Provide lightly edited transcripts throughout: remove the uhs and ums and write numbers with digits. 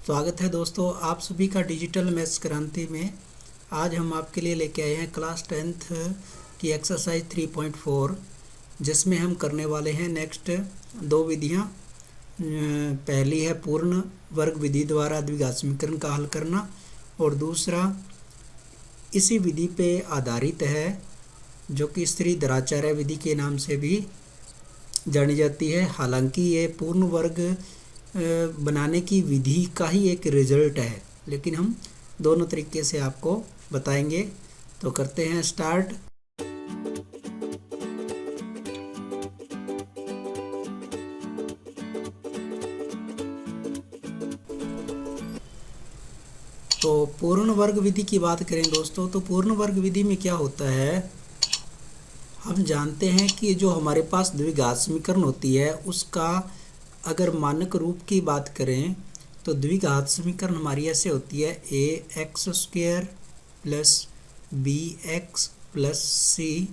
स्वागत है दोस्तों आप सभी का डिजिटल मैथ्स क्रांति में। आज हम आपके लिए लेके आए हैं क्लास 10th की एक्सरसाइज 3.4, जिसमें हम करने वाले हैं नेक्स्ट दो विधियां। पहली है पूर्ण वर्ग विधि द्वारा द्विघात समीकरण का हल करना, और दूसरा इसी विधि पे आधारित है जो कि स्त्रीधराचार्य विधि के नाम से भी जानी जाती है। हालांकि ये पूर्ण वर्ग बनाने की विधि का ही एक रिजल्ट है, लेकिन हम दोनों तरीके से आपको बताएंगे। तो करते हैं स्टार्ट। तो पूर्ण वर्ग विधि की बात करें दोस्तों, तो पूर्ण वर्ग विधि में क्या होता है, हम जानते हैं कि जो हमारे पास द्विघात समीकरण होती है उसका अगर मानक रूप की बात करें तो द्विघात समीकरण हमारी ऐसे होती है ax² plus bx plus c,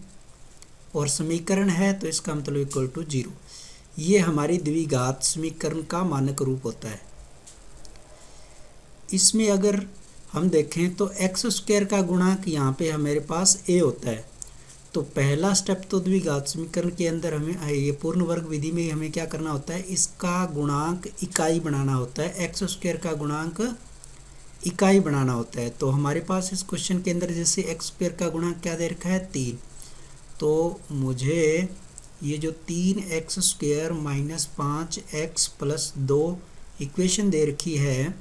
और समीकरण है तो इसका मतलब इक्वल टू 0। ये हमारी द्विघात समीकरण का मानक रूप होता है। इसमें अगर हम देखें तो x² का गुणांक यहाँ पे हमारे पास a होता है। तो पहला स्टेप तो द्विघात समीकरण के अंदर हमें ये पूर्ण वर्ग विधि में हमें क्या करना होता है, इसका गुणांक इकाई बनाना होता है। x² का गुणांक इकाई बनाना होता है। तो हमारे पास इस क्वेश्चन के अंदर जैसे x² का गुणांक क्या दे रखा है 3, तो मुझे ये जो 3x² minus 5x plus 2 equation दे रखी है,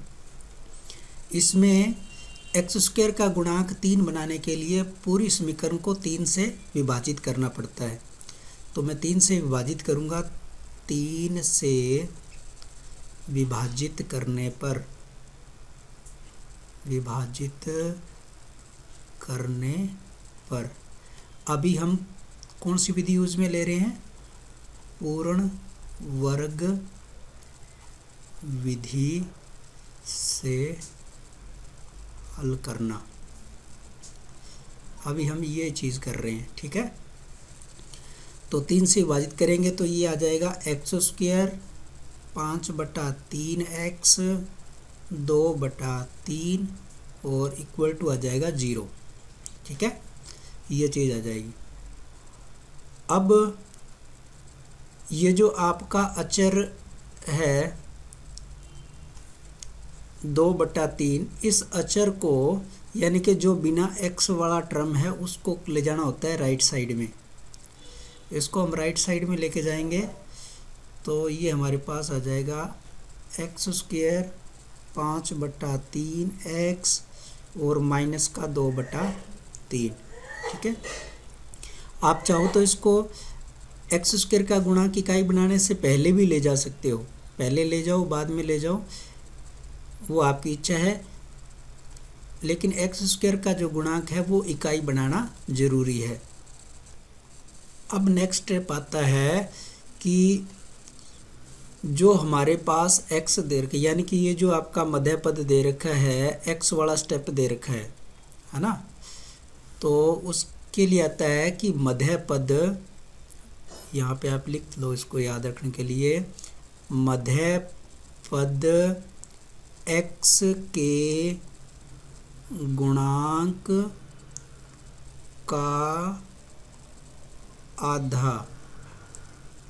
इसमें x² का गुणांक 3 बनाने के लिए पूरी समीकरण को 3 से विभाजित करना पड़ता है। तो मैं 3 से विभाजित करूँगा। 3 से विभाजित करने पर अभी हम कौन सी विधि यूज में ले रहे हैं, पूर्ण वर्ग विधि से हल करना। अभी हम ये चीज़ कर रहे हैं, ठीक है। तो 3 से विभाजित करेंगे तो ये आ जाएगा x² 5/3x 2/3 और इक्वल टू आ जाएगा 0, ठीक है। ये चीज़ आ जाएगी। अब ये जो आपका अचर है 2/3, इस अचर को यानी कि जो बिना x वाला टर्म है उसको ले जाना होता है राइट साइड में। इसको हम राइट साइड में लेके जाएंगे तो ये हमारे पास आ जाएगा x² 5/3x और माइनस का 2/3, ठीक है। आप चाहो तो इसको x² का गुणांक इकाई बनाने से पहले भी ले जा सकते हो, पहले ले जाओ बाद में ले जाओ, वो आपकी इच्छा है, लेकिन x² का जो गुणांक है वो इकाई बनाना जरूरी है। अब नेक्स्ट स्टेप आता है कि जो हमारे पास x दे रखा है, यानी कि ये जो आपका मध्य पद दे रखा है, x वाला स्टेप दे रखा है ना। तो उसके लिए आता है कि मध्य पद, यहाँ पे आप लिख लो इसको याद रखने के लिए, मध्य पद x के गुणांक का आधा,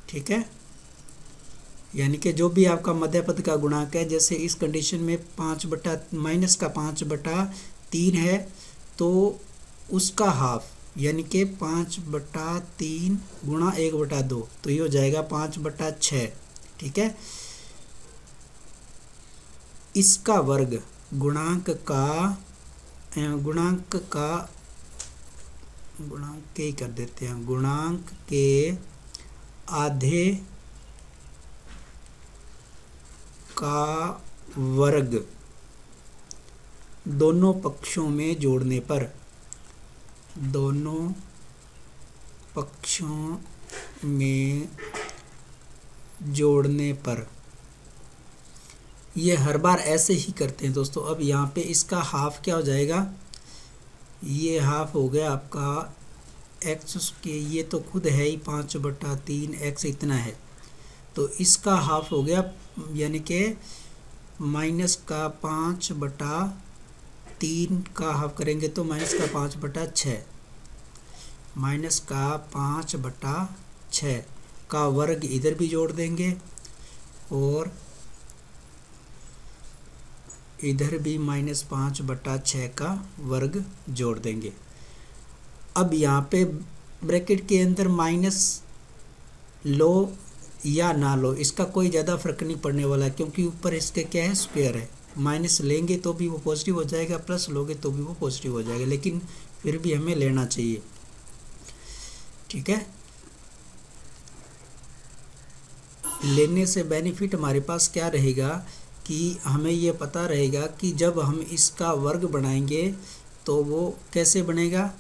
ठीक है। यानी कि जो भी आपका मध्य पद का गुणांक है, जैसे इस कंडीशन में माइनस का 5/3 है तो उसका हाफ यानी कि 5/3 गुणा 1/2, तो ये हो जाएगा 5/6, ठीक है। इसका वर्ग गुणांक के ही कर देते हैं, गुणांक के आधे का वर्ग दोनों पक्षों में जोड़ने पर, दोनों पक्षों में जोड़ने पर, ये हर बार ऐसे ही करते हैं दोस्तों। अब यहाँ पे इसका हाफ क्या हो जाएगा, ये हाफ हो गया आपका x के, ये तो खुद है ही 5/3 x इतना है, तो इसका हाफ हो गया यानी कि -5/3 का हाफ करेंगे तो -5/6, -5/6 का वर्ग इधर भी जोड़ देंगे और इधर भी -5/6 का वर्ग जोड़ देंगे। अब यहाँ पे ब्रैकेट के अंदर माइनस लो या ना लो, इसका कोई ज़्यादा फर्क नहीं पड़ने वाला, क्योंकि ऊपर इसके क्या है, स्क्वायर है। माइनस लेंगे तो भी वो पॉजिटिव हो जाएगा, प्लस लोगे तो भी वो पॉजिटिव हो जाएगा, लेकिन फिर भी हमें लेना चाहिए। ठीक है, लेने से बेनिफिट हमारे पास क्या रहेगा कि हमें ये पता रहेगा कि जब हम इसका वर्ग बनाएंगे तो वो कैसे बनेगा।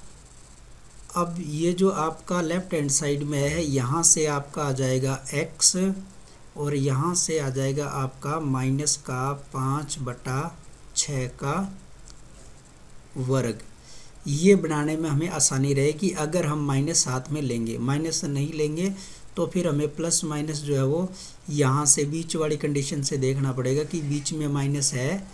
अब ये जो आपका लेफ्ट हैंड साइड में है, यहाँ से आपका आ जाएगा x और यहाँ से आ जाएगा आपका -5/6 का वर्ग। ये बनाने में हमें आसानी रहेगी अगर हम माइनस साथ में लेंगे। माइनस नहीं लेंगे तो फिर हमें प्लस माइनस जो है वो यहाँ से बीच वाली कंडीशन से देखना पड़ेगा कि बीच में माइनस है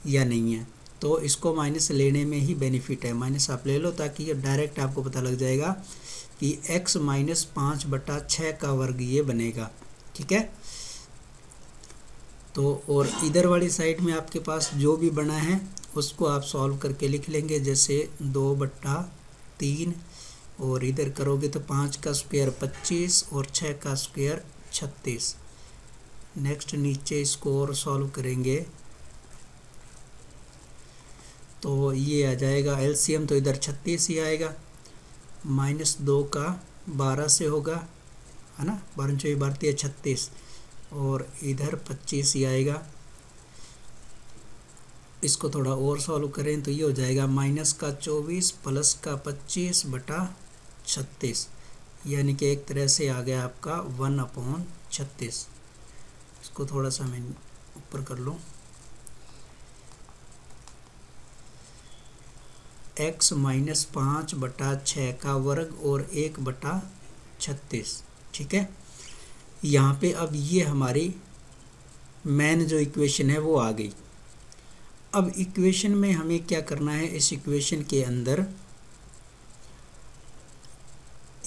या नहीं है। तो इसको माइनस लेने में ही बेनिफिट है, माइनस आप ले लो ताकि डायरेक्ट आपको पता लग जाएगा कि x -5/6 का वर्ग ये बनेगा। ठीक है, तो और इधर वाली साइड में आपके पास जो भी बना है उसको आप सॉल्व करके लिख लेंगे, जैसे 2/3 और इधर करोगे तो 5 का स्क्वायर 25 और 6 का स्क्वायर 36। नेक्स्ट नीचे इसको और सॉल्व करेंगे तो ये आ जाएगा एलसीएम, तो इधर 36 ही आएगा, -2 का 12 से होगा, है ना, 12 36 और इधर 25 ही आएगा। इसको थोड़ा और सॉल्व करें तो ये हो जाएगा -24 प्लस का 25/36, यानी कि एक तरह से आ गया आपका 1/36। इसको थोड़ा सा मैं ऊपर कर लूँ, x -5/6 का वर्ग और 1/36। ठीक है, यहाँ पे अब ये हमारी मेन जो इक्वेशन है वो आ गई। अब इक्वेशन में हमें क्या करना है, इस इक्वेशन के अंदर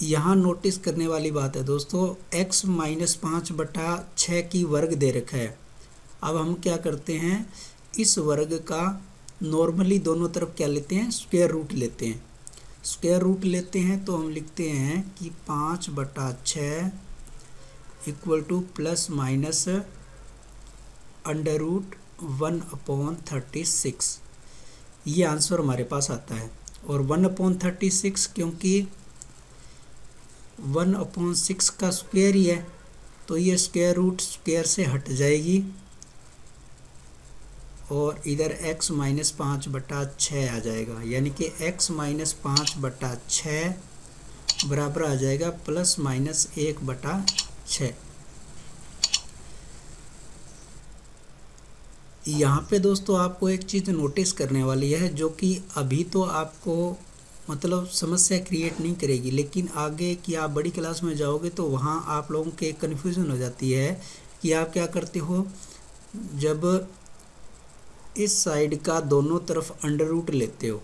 यहाँ नोटिस करने वाली बात है दोस्तों, x -5/6 की वर्ग दे रखा है। अब हम क्या करते हैं, इस वर्ग का नॉर्मली दोनों तरफ क्या लेते हैं, स्क्वायर रूट लेते हैं। स्क्वायर रूट लेते हैं तो हम लिखते हैं कि 5/6 इक्वल टू प्लस माइनस √1/36। ये आंसर हमारे पास आता है। और 1/36 क्योंकि 1/6 का स्क्वायर ही है तो ये स्क्वायर रूट स्क्वायर से हट जाएगी और इधर x -5/6 आ जाएगा, यानी कि x -5/6 बराबर आ जाएगा ±1/6। यहाँ पे दोस्तों आपको एक चीज़ नोटिस करने वाली है जो कि अभी तो आपको मतलब समस्या क्रिएट नहीं करेगी, लेकिन आगे कि आप बड़ी क्लास में जाओगे तो वहाँ आप लोगों के कन्फ्यूज़न हो जाती है कि आप क्या करते हो, जब इस साइड का दोनों तरफ अंडर रूट लेते हो,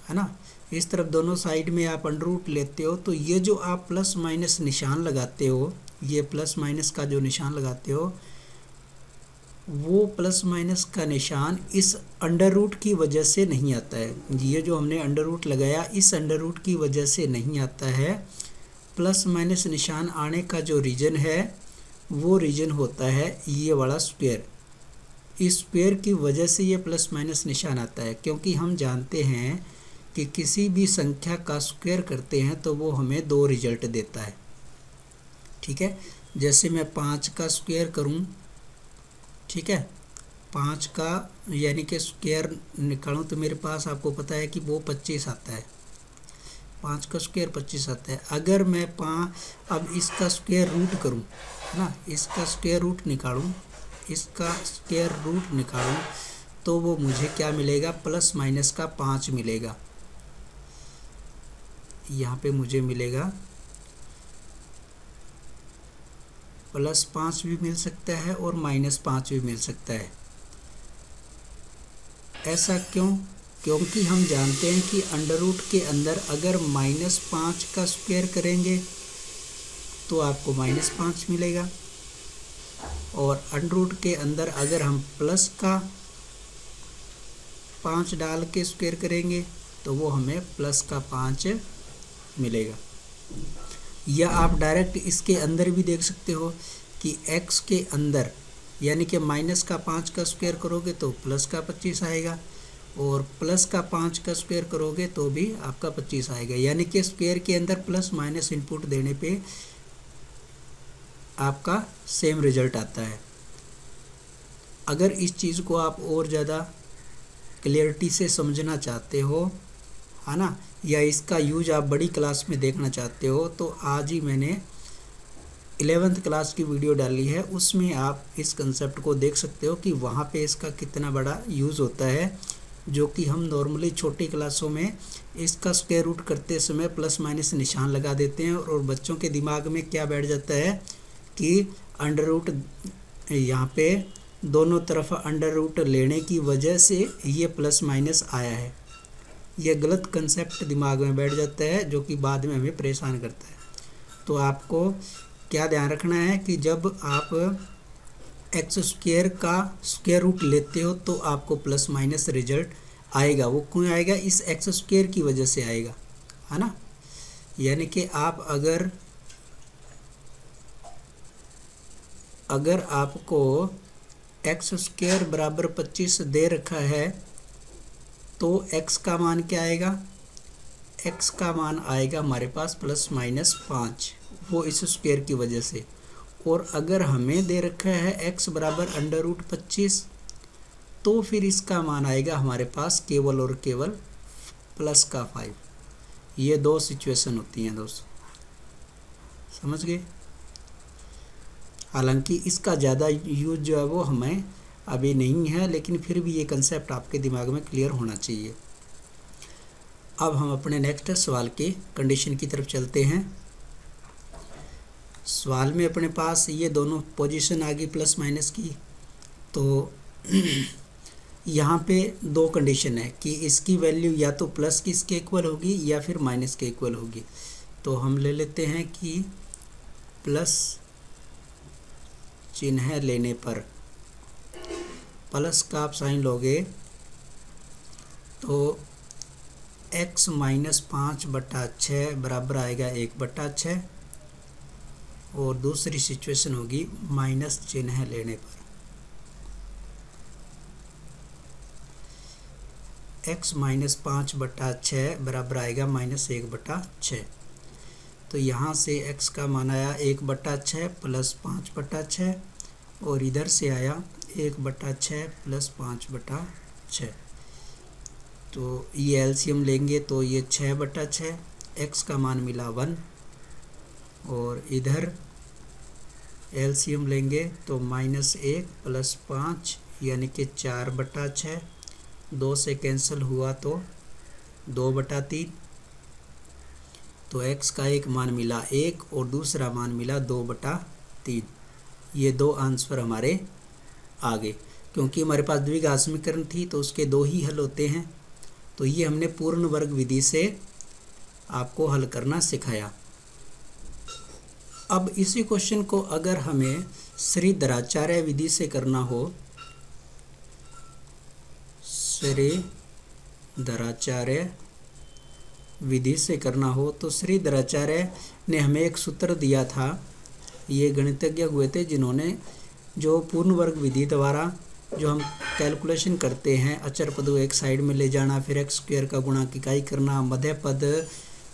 है ना, इस तरफ दोनों साइड में आप अंडर रूट लेते हो तो ये जो आप प्लस माइनस निशान लगाते हो, ये प्लस माइनस का जो निशान लगाते हो वो प्लस माइनस का निशान इस अंडर रूट की वजह से नहीं आता है। ये जो हमने अंडर रूट लगाया इस अंडर रूट की वजह से नहीं आता है। प्लस माइनस निशान आने का जो रीजन है वो रीजन होता है ये वाला स्क्वायर। इस स्क्वायर की वजह से ये प्लस माइनस निशान आता है, क्योंकि हम जानते हैं कि किसी भी संख्या का स्क्वायर करते हैं तो वो हमें 2 रिजल्ट देता है। ठीक है, जैसे मैं 5 का स्क्वायर करूं, ठीक है, 5 का यानी कि स्क्वायर निकालूं तो मेरे पास आपको पता है कि वो 25 आता है। 5 का स्क्वायर 25 आता है। अगर मैं अब इसका स्क्वायर रूट करूं, है ना, इसका स्क्वायर रूट निकालूं, इसका स्क्वायर रूट निकालूं तो वो मुझे क्या मिलेगा, प्लस माइनस का 5 मिलेगा। यहाँ पे मुझे मिलेगा +5 भी मिल सकता है और -5 भी मिल सकता है। ऐसा क्यों? क्योंकि हम जानते हैं कि अंडर रूट के अंदर अगर -5 का स्क्वायर करेंगे तो आपको -5 मिलेगा, और अंडर रूट के अंदर अगर हम प्लस का 5 डाल के स्क्वायर करेंगे तो वो हमें प्लस का 5 मिलेगा। या आप डायरेक्ट इसके अंदर भी देख सकते हो कि x के अंदर यानी कि -5 का स्क्वायर करोगे तो प्लस का 25 आएगा, और प्लस का 5 का स्क्वायर करोगे तो भी आपका 25 आएगा। यानी कि स्क्वायर के अंदर प्लस माइनस इनपुट देने पे आपका सेम रिजल्ट आता है। अगर इस चीज़ को आप और ज़्यादा क्लियरिटी से समझना चाहते हो, है ना, या इसका यूज आप बड़ी क्लास में देखना चाहते हो, तो आज ही मैंने 11th क्लास की वीडियो डाली है, उसमें आप इस कंसेप्ट को देख सकते हो कि वहाँ पे इसका कितना बड़ा यूज़ होता है, जो कि हम नॉर्मली छोटी क्लासों में इसका स्क्वायर रूट करते समय प्लस माइनस निशान लगा देते हैं, और बच्चों के दिमाग में क्या बैठ जाता है कि अंडर रूट यहाँ पे दोनों तरफ अंडर रूट लेने की वजह से ये प्लस माइनस आया है। यह गलत कंसेप्ट दिमाग में बैठ जाता है, जो कि बाद में हमें परेशान करता है। तो आपको क्या ध्यान रखना है कि जब आप एक्स स्क्वायर का स्क्वायर रूट लेते हो तो आपको प्लस माइनस रिजल्ट आएगा। वो क्यों आएगा? इस एक्स स्क्वायर की वजह से आएगा, है ना। यानी कि आप अगर आपको एक्स स्क्वायर बराबर 25 दे रखा है तो x का मान क्या आएगा? x का मान आएगा हमारे पास प्लस माइनस 5, वो इस स्क्वायर की वजह से। और अगर हमें दे रखा है x बराबर अंडर रूट 25, तो फिर इसका मान आएगा हमारे पास केवल और केवल प्लस का 5। ये दो सिचुएशन होती हैं दोस्तों, समझ गए। हालांकि इसका ज़्यादा यूज जो है वो हमें अभी नहीं है, लेकिन फिर भी ये कंसेप्ट आपके दिमाग में क्लियर होना चाहिए। अब हम अपने नेक्स्ट सवाल के कंडीशन की तरफ चलते हैं। सवाल में अपने पास ये दोनों पोजीशन आ गई प्लस माइनस की, तो यहाँ पे दो कंडीशन है कि इसकी वैल्यू या तो प्लस की इसके इक्वल होगी या फिर माइनस के इक्वल होगी। तो हम ले लेते हैं कि प्लस चिन्ह लेने पर, प्लस का आप साइन लोगे तो x माइनस 5/6 बराबर आएगा 1/6, और दूसरी सिचुएशन होगी माइनस चिन्ह लेने पर, x माइनस 5/6 बराबर आएगा -1/6। तो यहाँ से x का मान आया 1/6 प्लस 5/6, और इधर से आया 1/6 प्लस 5/6। तो ये एलसीएम लेंगे तो ये 6/6, x का मान मिला 1, और इधर एलसीएम लेंगे तो -1 प्लस 5 यानी कि 4/6, 2 से कैंसिल हुआ तो 2/3। तो x का एक मान मिला 1 और दूसरा मान मिला 2/3। ये दो आंसर हमारे आ गए। क्योंकि हमारे पास द्विघात समीकरण थी तो उसके दो ही हल होते हैं, तो ये हमने पूर्ण वर्ग विधि से आपको हल करना सिखाया। अब इसी क्वेश्चन को अगर हमें श्रीधराचार्य विधि से करना हो, श्रीधराचार्य विधि से करना हो, तो श्रीधराचार्य ने हमें एक सूत्र दिया था। ये गणितज्ञ हुए थे जिन्होंने जो पूर्ण वर्ग विधि द्वारा जो हम कैलकुलेशन करते हैं, अचर पद को एक साइड में ले जाना, फिर एक्स स्क्वायर का गुणांक इकाई करना, मध्य पद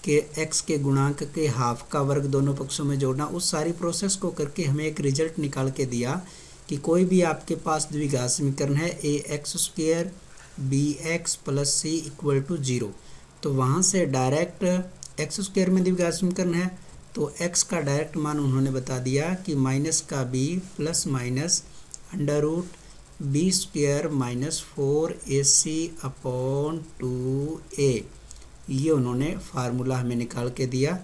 के एक्स के गुणांक के हाफ का वर्ग दोनों पक्षों में जोड़ना, उस सारी प्रोसेस को करके हमें एक रिजल्ट निकाल के दिया कि कोई भी आपके पास द्विघात समीकरण है ax² bx + c = 0, तो वहाँ से डायरेक्ट x² में द्विघात समीकरण है तो x का डायरेक्ट मान उन्होंने बता दिया कि माइनस का b plus minus under root b² - 4ac/2a, ये उन्होंने फार्मूला हमें निकाल के दिया।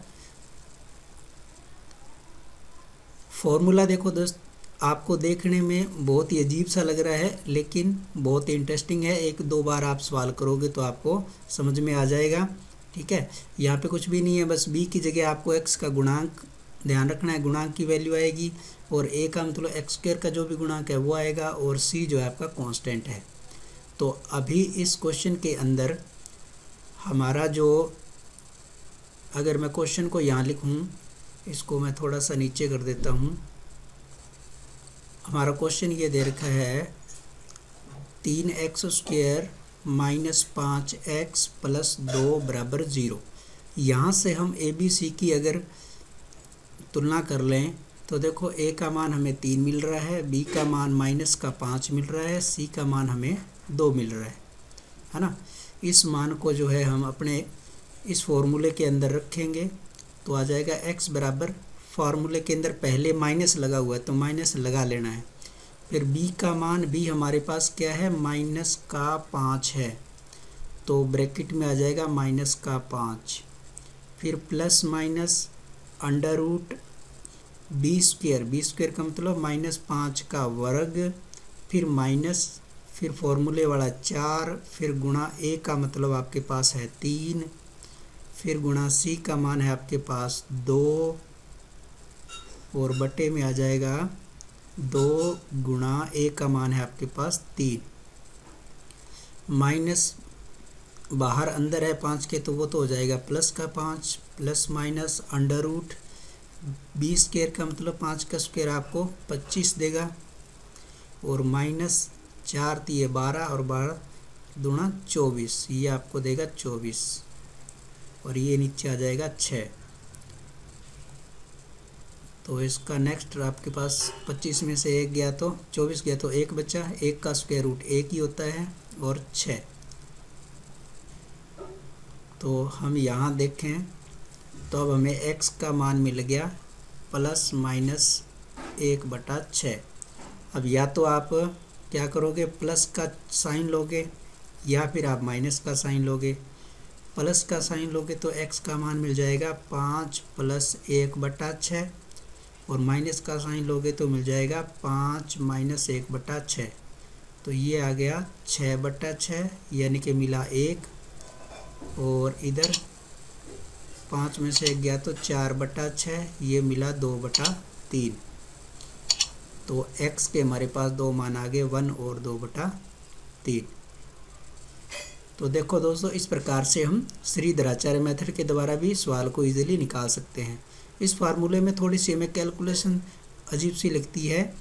फॉर्मूला देखो दोस्त, आपको देखने में बहुत ही अजीब सा लग रहा है, लेकिन बहुत ही इंटरेस्टिंग है। एक दो बार आप सवाल करोगे तो आपको समझ में आ जाएगा। ठीक है, यहाँ पे कुछ भी नहीं है, बस b की जगह आपको x का गुणांक ध्यान रखना है, गुणांक की वैल्यू आएगी, और a का मतलब एक्स स्क्वायर का जो भी गुणांक है वो आएगा, और c जो है आपका कांस्टेंट है। तो अभी इस क्वेश्चन के अंदर हमारा जो, अगर मैं क्वेश्चन को यहाँ लिखूँ, इसको मैं थोड़ा सा नीचे कर देता हूँ। हमारा क्वेश्चन ये दे रखा है 3x² माइनस 5x प्लस 2 बराबर 0। यहाँ से हम ए बी सी की अगर तुलना कर लें तो देखो a का मान हमें 3 मिल रहा है, b का मान माइनस का 5 मिल रहा है, c का मान हमें 2 मिल रहा है ना। इस मान को जो है हम अपने इस फॉर्मूले के अंदर रखेंगे तो आ जाएगा x बराबर, फार्मूले के अंदर पहले माइनस लगा हुआ है तो माइनस लगा लेना है। फिर b का मान, b हमारे पास क्या है, माइनस का 5 है, तो ब्रैकेट में आ जाएगा माइनस का 5। फिर plus minus under root b² का मतलब माइनस 5 का वर्ग, फिर माइनस, फिर फॉर्मूले वाला 4, फिर गुणा a का मतलब आपके पास है 3, फिर गुणा c का मान है आपके पास 2, और बटे में आ जाएगा 2 गुणा a का मान है आपके पास 3, माइनस बाहर अंदर है 5 के तो वो तो हो जाएगा प्लस का 5, plus minus under root b² का मतलब 5 का स्क्वायर आपको 25 देगा, और माइनस 4 दिए 12, और 12 दूना 24, ये आपको देगा 24, और ये नीचे आ जाएगा 6। तो इसका नेक्स्ट आपके पास 25 में से 1 गया तो 24 गया तो 1 बचा, 1 का स्क्वायर रूट 1 ही होता है, और 6। तो हम यहाँ देखें तो अब हमें x का मान मिल गया प्लस माइनस 1/6। अब या तो आप क्या करोगे, प्लस का साइन लोगे, या फिर आप माइनस का साइन लोगे। प्लस का साइन लोगे तो x का मान मिल जाएगा 5 प्लस 1/6, और माइनस का साइन लोगे तो मिल जाएगा 5 माइनस 1/6। तो ये आ गया 6/6, यानी कि मिला 1, और इधर 5 में से 1 गया तो 4/6, ये मिला 2/3। तो x के हमारे पास दो मान आ गए, 1 और 2/3। तो देखो दोस्तों, इस प्रकार से हम श्रीधराचार्य मेथड के द्वारा भी सवाल को इजीली निकाल सकते हैं। इस फार्मूले में थोड़ी सी हमें कैलकुलेशन अजीब सी लगती है,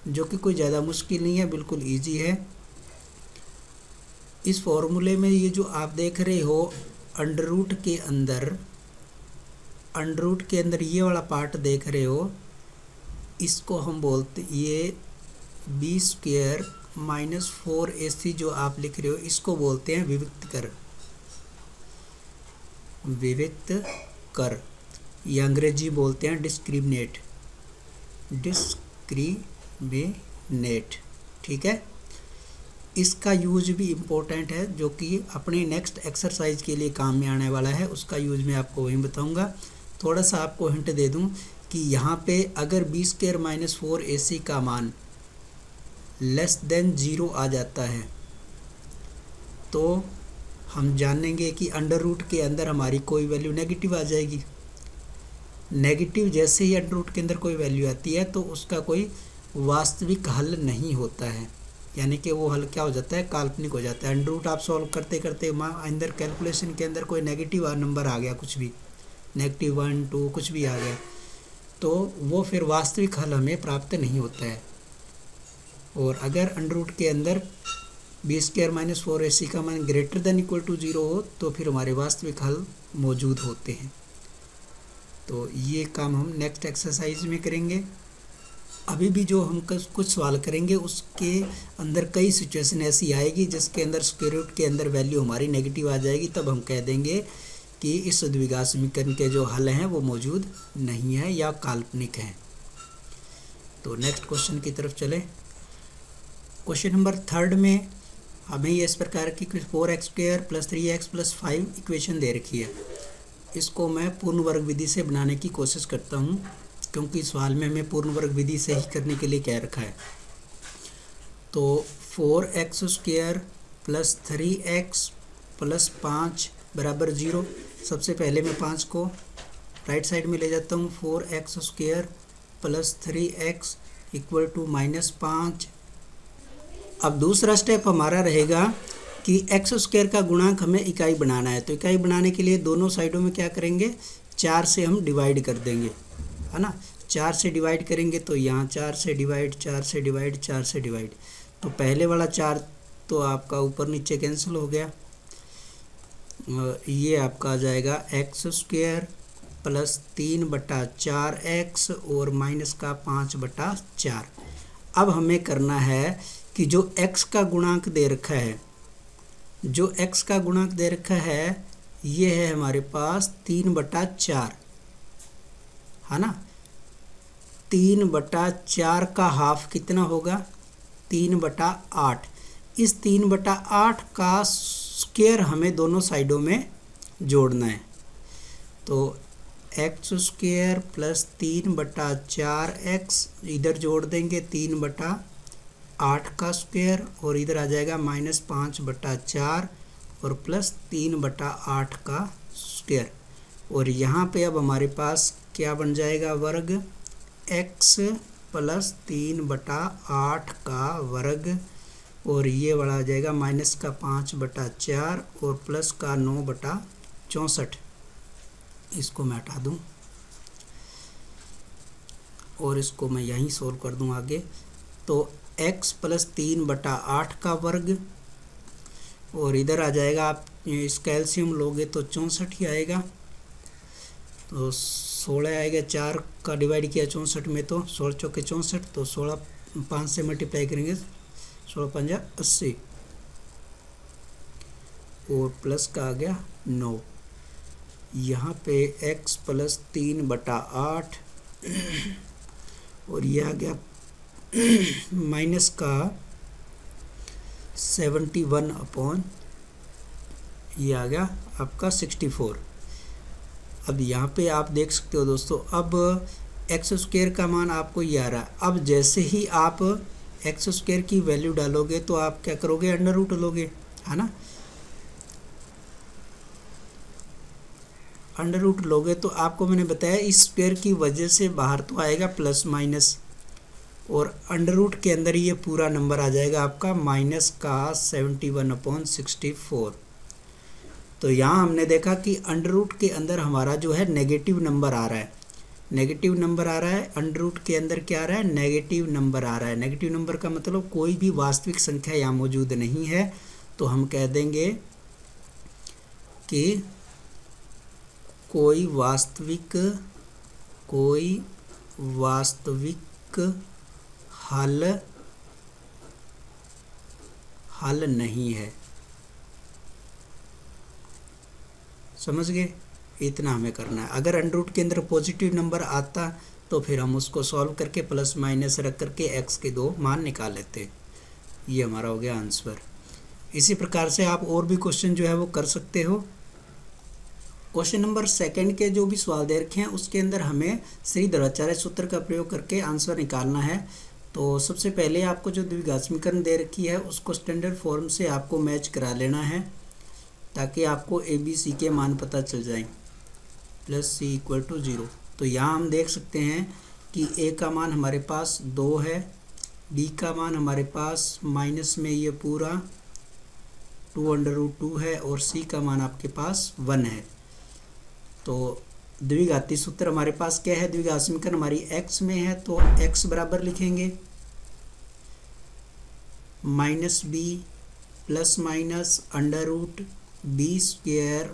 जो कि कोई ज़्यादा मुश्किल नहीं है, बिल्कुल इजी है। इस फार्मूले में ये जो आप देख रहे हो अंडर रूट के अंदर ये वाला पार्ट देख रहे हो, इसको हम बोलते, ये b² माइनस 4ac जो आप लिख रहे हो, इसको बोलते हैं विविक्त कर, या अंग्रेजी बोलते हैं डिस्क्रिमिनेट। ठीक है, इसका यूज भी इम्पोर्टेंट है, जो कि अपने नेक्स्ट एक्सरसाइज के लिए काम में आने वाला है, उसका यूज मैं आपको वहीं बताऊंगा। थोड़ा सा आपको हिंट दे दूं कि यहाँ पे अगर b² माइनस 4ac का मान लेस देन 0 आ जाता है तो हम जानेंगे कि अंडर रूट के अंदर हमारी कोई वैल्यू नेगेटिव आ जाएगी। नेगेटिव जैसे ही अंडर रूट के अंदर कोई वैल्यू आती है तो उसका कोई वास्तविक हल नहीं होता है, यानी कि वो हल क्या हो जाता है, काल्पनिक हो जाता है। अंडर रूट आप सॉल्व करते करते अंदर कैलकुलेशन के अंदर कोई नेगेटिव नंबर आ गया, कुछ भी -1, 2 कुछ भी आ गया, तो वो फिर वास्तविक हल हमें प्राप्त नहीं होता है। और अगर अंडर रूट के अंदर b² माइनस 4ac का मान ग्रेटर देन इक्वल टू 0 हो तो फिर हमारे वास्तविक हल मौजूद होते हैं। तो ये काम हम नेक्स्ट एक्सरसाइज में करेंगे। अभी भी जो हम कुछ सवाल करेंगे उसके अंदर कई सिचुएशन ऐसी आएगी जिसके अंदर स्क्वायर रूट के अंदर वैल्यू हमारी नेगेटिव आ जाएगी, तब हम कह देंगे कि इस द्विघात समीकरण के जो हल हैं वो मौजूद नहीं है या काल्पनिक हैं। तो नेक्स्ट क्वेश्चन की तरफ चले। क्वेश्चन नंबर 3 में हमें ये इस प्रकार की 4x² plus 3x plus 5 equation दे रखी है। इसको मैं पूर्ण वर्ग विधि से बनाने की कोशिश करता हूँ। क्योंकि सवाल में हमें पूर्ण वर्ग विधि से ही करने के लिए कह रखा है। तो 4x² प्लस 3x प्लस 5 बराबर 0। सबसे पहले मैं 5 को राइट साइड में ले जाता हूँ। 4x² plus 3x equal to -5। अब दूसरा स्टेप हमारा रहेगा कि x² का गुणांक हमें इकाई बनाना है। तो इकाई बनाने के लिए दोनों साइडों में क्या करेंगे, 4 से हम डिवाइड कर देंगे, है ना। 4 से डिवाइड करेंगे तो यहाँ 4 से डिवाइड, 4 से डिवाइड, 4 से डिवाइड। तो पहले वाला 4 तो आपका ऊपर नीचे कैंसिल हो गया। ये आपका आ जाएगा x² प्लस 3/4x और माइनस का 5/4। अब हमें करना है कि जो x का गुणांक दे रखा है, जो x का गुणांक दे रखा है ये है हमारे पास 3/4, है ना। 3/4 का हाफ कितना होगा, 3/8। इस 3/8 का स्क्वायर हमें दोनों साइडों में जोड़ना है। तो x² प्लस 3/4x इधर जोड़ देंगे 3/8 का स्क्वायर, और इधर आ जाएगा -5/4 और प्लस 3/8 का स्क्वायर। और यहाँ पे अब हमारे पास क्या बन जाएगा, वर्ग x प्लस 3/8 का वर्ग, और ये वाला आ जाएगा माइनस का 5/4 और प्लस का 9/64। इसको मैं हटा दूँ और इसको मैं यहीं सोल्व कर दूँ आगे। तो x प्लस 3/8 का वर्ग, और इधर आ जाएगा, आप इसका एलसीएम लोगे तो 64 ही आएगा। तो 16 आएगा, 4 का डिवाइड किया 64 में तो 16 चौके 64, तो 16 5 से मल्टीप्लाई करेंगे 16 पंजा 80, और प्लस का आ गया 9। यहाँ पे x प्लस 3/8 और ये आ गया माइनस का 71 ये आ गया आपका 64। अब यहाँ पे आप देख सकते हो दोस्तों, अब x² का मान आपको ये आ रहा है। अब जैसे ही आप x² की वैल्यू डालोगे तो आप क्या करोगे, अंडर रूट लोगे, है ना। अंडर रूट लोगे तो आपको मैंने बताया इस स्क्वायर की वजह से बाहर तो आएगा प्लस माइनस, और अंडर रूट के अंदर ये पूरा नंबर आ जाएगा आपका माइनस का 71/64। तो यहाँ हमने देखा कि अंडर रूट के अंदर हमारा जो है नेगेटिव नंबर आ रहा है, नेगेटिव नंबर आ रहा है। अंडर रूट के अंदर क्या आ रहा है, नेगेटिव नंबर आ रहा है। नेगेटिव नंबर का मतलब कोई भी वास्तविक संख्या यहाँ मौजूद नहीं है। तो हम कह देंगे कि कोई वास्तविक हल नहीं है। समझ गए, इतना हमें करना है। अगर अंडर रूट के अंदर पॉजिटिव नंबर आता तो फिर हम उसको सॉल्व करके प्लस माइनस रख करके x के 2 मान निकाल लेते। ये हमारा हो गया आंसर। इसी प्रकार से आप और भी क्वेश्चन जो है वो कर सकते हो। क्वेश्चन नंबर 2 के जो भी सवाल दे रखे हैं उसके अंदर हमें श्रीधराचार्य सूत्र का प्रयोग करके आंसर निकालना है। तो सबसे पहले आपको जो द्विघात समीकरण दे रखी है उसको स्टैंडर्ड फॉर्म से आपको मैच करा लेना है, ताकि आपको ABC के मान पता चल जाए। Plus C equal to 0। तो यहाँ हम देख सकते हैं कि A का मान हमारे पास 2 है, B का मान हमारे पास माइनस में ये पूरा 2√2 है, और C का मान आपके पास 1 है। तो द्विघाती सूत्र हमारे पास क्या है, द्विघात समीकरण हमारी x में है तो x बराबर लिखेंगे -b plus minus √b²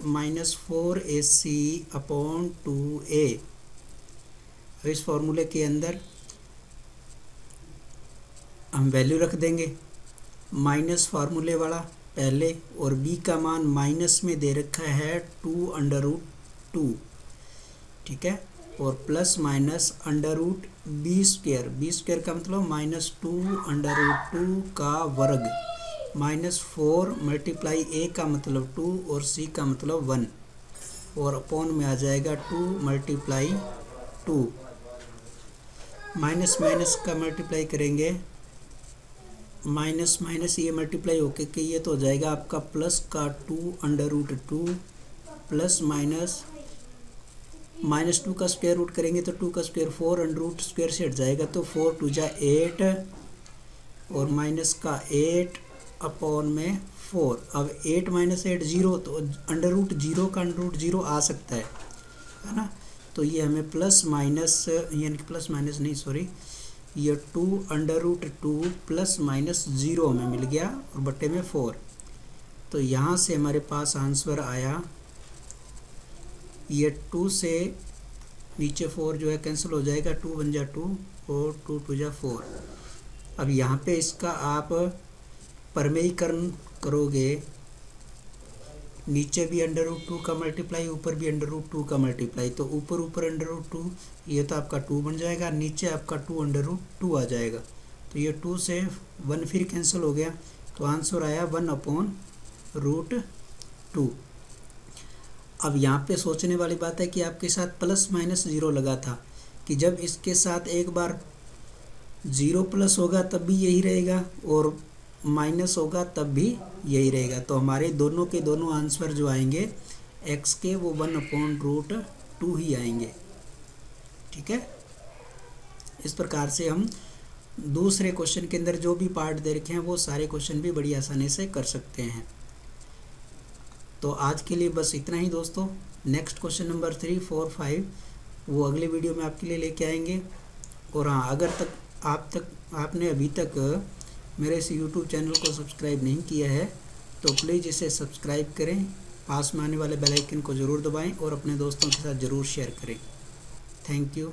-4ac/2a। इस फॉर्मूले के अंदर हम वैल्यू रख देंगे माइनस फार्मूले वाला पहले, और b का मान माइनस में दे रखा है 2√2, ठीक है, और प्लस माइनस √b² का मतलब -2√2 का वर्ग -4 मल्टीप्लाई a का मतलब 2 और c का मतलब 1, और अपॉन में आ जाएगा 2 × 2। माइनस माइनस का मल्टीप्लाई करेंगे, माइनस माइनस ये मल्टीप्लाई होके कि ये तो हो जाएगा आपका प्लस का 2√2 प्लस माइनस माइनस 2 का स्क्वायर रूट करेंगे तो 2 का स्क्वायर 4 अंडर रूट स्क्वायर से हट जाएगा तो 4 2 जा 8 और माइनस का 8 अपॉन में 4। अब 8 माइनस 8 0, तो अंडर रूट 0 का अंडर रूट 0 आ सकता है ना। तो ये हमें प्लस माइनस यानी प्लस माइनस नहीं सॉरी, ये 2 अंडर रूट 2 प्लस माइनस 0 हमें मिल गया और बट्टे में 4। तो यहाँ से हमारे पास आंसर आया, ये 2 से नीचे 4 जो है कैंसिल हो जाएगा, 2 1 जा 2 और 2 2 जा 4। अब यहाँ पे इसका आप परमेयीकरण करोगे, नीचे भी अंडर रूट 2 का मल्टीप्लाई, ऊपर भी अंडर रूट 2 का मल्टीप्लाई, तो ऊपर ऊपर अंडर रूट 2, ये तो आपका 2 बन जाएगा, नीचे आपका 2 अंडर रूट 2 आ जाएगा। तो ये 2 से 1 फिर कैंसिल हो गया, तो आंसर आया 1/√2। अब यहाँ पे सोचने वाली बात है कि आपके साथ प्लस माइनस 0 लगा था, कि जब इसके साथ एक बार 0 प्लस होगा तब भी यही रहेगा और माइनस होगा तब भी यही रहेगा। तो हमारे दोनों के दोनों आंसर जो आएंगे x के वो 1/√2 ही आएंगे। ठीक है, इस प्रकार से हम दूसरे क्वेश्चन के अंदर जो भी पार्ट दे रखे हैं वो सारे क्वेश्चन भी बड़ी आसानी से कर सकते हैं। तो आज के लिए बस इतना ही दोस्तों। नेक्स्ट क्वेश्चन नंबर 3, 4, 5 वो अगले वीडियो में आपके लिए लेके आएंगे। और हाँ, अगर आपने अभी तक मेरे इस YouTube चैनल को सब्सक्राइब नहीं किया है तो प्लीज़ इसे सब्सक्राइब करें, पास में आने वाले बेल आइकन को ज़रूर दबाएं और अपने दोस्तों के साथ ज़रूर शेयर करें। Thank you.